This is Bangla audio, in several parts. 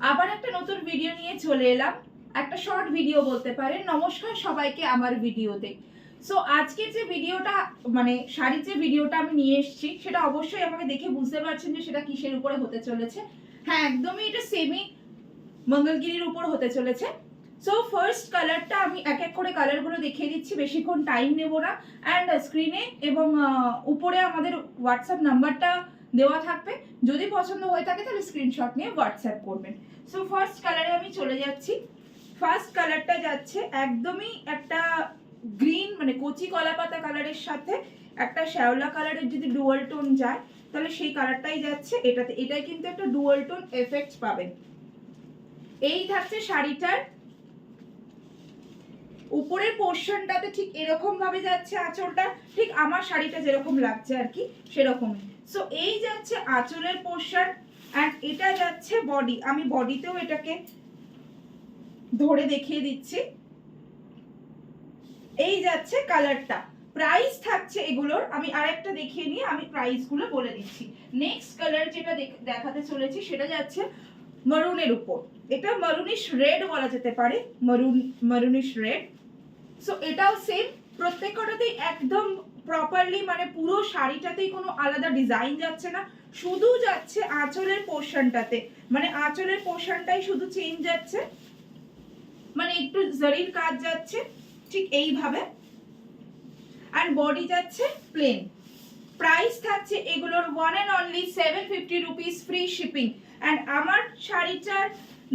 আবার একটা নতুন ভিডিও নিয়ে চলে এলাম, একটা শর্ট ভিডিও বলতে পারেন। নমস্কার সবাইকে আমার ভিডিওতে। সো আজকের যে ভিডিওটা মানে শাড়ির যে ভিডিওটা আমি নিয়ে এসেছি সেটা অবশ্যই আমাকে দেখে বুঝতে পারছেন যে সেটা কিসের উপরে হতে চলেছে। হ্যাঁ, একদমই এটা সেমি মঙ্গলগিরির উপর হতে চলেছে। সো ফার্স্ট কালারটা আমি এক এক করে কালারগুলো দেখিয়ে দিচ্ছি, বেশিক্ষণ টাইম নেব না। অ্যান্ড স্ক্রিনে এবং উপরে আমাদের হোয়াটসঅ্যাপ নাম্বারটা দেওয়া থাকবে, যদি পছন্দ হয়ে থাকে তাহলে স্ক্রিনশট নিয়ে হোয়াটসঅ্যাপ করবেন। সো ফার্স্ট কালারে আমি চলে যাচ্ছি। ফার্স্ট কালারটা যাচ্ছে একদমই একটা গ্রিন মানে কচি কলাপাতা কালারের সাথে একটা শ্যাওলা কালারের যদি ডুয়াল টোন যায় তাহলে সেই কালারটাই যাচ্ছে এটাতে। এটাই কিন্তু একটা ডুয়াল টোন এফেক্ট পাবেন। এই থাকছে শাড়িটার উপরের পোর্শনটাতে, ঠিক এরকম ভাবে যাচ্ছে আঁচলটা, ঠিক আমার শাড়িটা যেরকম লাগছে আর কি সেরকমই। সো এই যাচ্ছে আঁচলের পোর্শন এন্ড এটা যাচ্ছে বডি। আমি বডিতেও এটাকে ধরে দেখিয়ে দিচ্ছি। এই যাচ্ছে কালারটা। প্রাইস থাকছে এগুলোর, আমি আরেকটা দেখিয়ে নিয়ে আমি প্রাইসগুলো বলে দিচ্ছি। নেক্সট কালার যেটা দেখাতে চলেছি সেটা যাচ্ছে মারুনের উপর। এটা মারুনিশ রেড বলা যেতে পারে, মারুনিশ রেড। সো এটাও সেম, প্রত্যেকটাতেই একদম প্রপারলি মানে পুরো শাড়িটাতেই কোনো আলাদা ডিজাইন যাচ্ছে না, শুধু যাচ্ছে আঁচলের পোর্শনটাতে, মানে আঁচলের পোর্শনটাই শুধু চেঞ্জ যাচ্ছে, মানে একটু জরির কাজ যাচ্ছে ঠিক এইভাবে। আর বডি যাচ্ছে প্লেন। প্রাইস থাকছে এগুলোর one and only 750 rupees, free shipping. And আমার শাড়িটার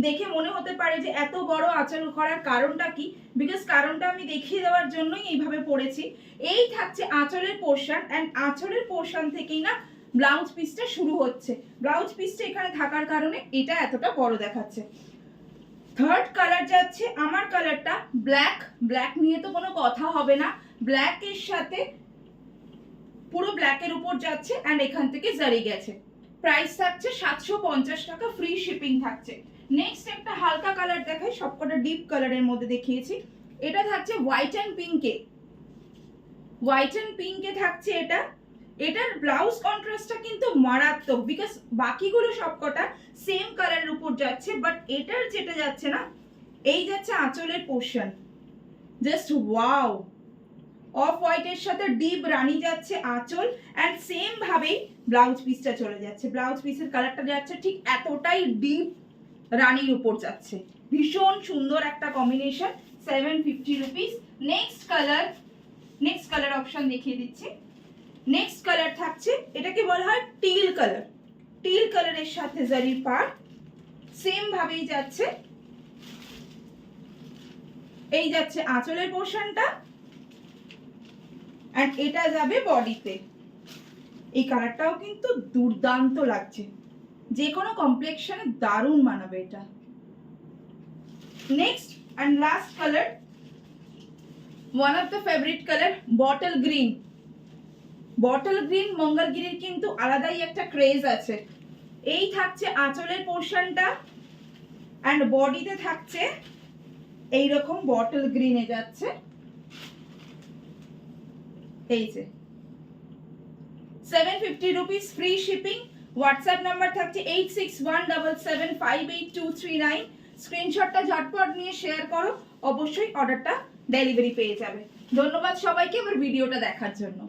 দেখে মনে হতে পারে যে এত বড় আঁচল করার কারণটা কি, বিকজ কারণটা আমি দেখিয়ে দেওয়ার জন্যই এইভাবে পরেছি। এই থাকছে আঁচলের পোর্শন অ্যান্ড আঁচলের পোর্শন থেকেই না ব্লাউজ পিসটা শুরু হচ্ছে। ব্লাউজ পিসটা এখানে থাকার কারণে এটা এতটা বড় দেখাচ্ছে। থার্ড কালার যাচ্ছে আমার কালারটা ব্ল্যাক। ব্ল্যাক নিয়ে তো কোনো কথা হবে না, ব্ল্যাক এর সাথে পুরো ব্ল্যাকের উপর যাচ্ছে অ্যান্ড এখান থেকে জারি গেছে। প্রাইস থাকছে 750 টাকা, ফ্রি শিপিং থাকছে। নেক্সট একটা হালকা কালার দেখাই, সবকটা ডিপ কালারের মধ্যে দেখিয়েছি। এটা থাকছে হোয়াইট অ্যান্ড পিঙ্কে। হোয়াইট অ্যান্ড পিঙ্কে থাকছে এটা। এটার ব্লাউজ কন্ট্রাস্টটা কিন্তু মারাত্মক, বিকজ বাকিগুলো সবকটা সেম কালারের উপর যাচ্ছে, বাট এটার যেটা যাচ্ছে না, এই যাচ্ছে আঁচলের পোর্শন। Just wow! অফ হোয়াইটের সাথে ডিপ রানী যাচ্ছে আঁচল অ্যান্ড সেম ভাবেই ব্লাউজ পিসটা চলে যাচ্ছে। ব্লাউজ পিসের কালারটা যাচ্ছে ঠিক এতটাই ডিপ রানীর উপর যাচ্ছে। ভীষণ সুন্দর একটা combination, 750 rupees. Next colour option দেখিয়ে দিচ্ছি। নেক্সট কালার থাকছে, এটাকে বলা হয় টিল কালার। টিল কালারের সাথে জারির পাড় সেম ভাবেই যাচ্ছে। এই যাচ্ছে আঁচলের পোর্শনটা এন্ড এটা যাবে বডিতে। এই কালারটাও কিন্তু দুর্দান্ত লাগছে, যে কোনো কমপ্লেক্সনে দারুণ মানাবে এটা। Next and last colour, one of the favourite colour, bottle green. Bottle green মঙ্গলগিরির কিন্তু আলাদাই একটা ক্রেজ আছে। এই থাকছে আঁচলের পোর্শনটা এন্ড বডিতে থাকছে এইরকম বটল গ্রিনে যাচ্ছে। এই যে 750 rupees, free shipping. WhatsApp number থাকছে 8617758239। স্ক্রিনশটটা ঝটপট নিয়ে শেয়ার করো, অবশ্যই অর্ডারটা ডেলিভারি পেয়ে যাবে। ধন্যবাদ সবাইকে আমার ভিডিওটা দেখার জন্য।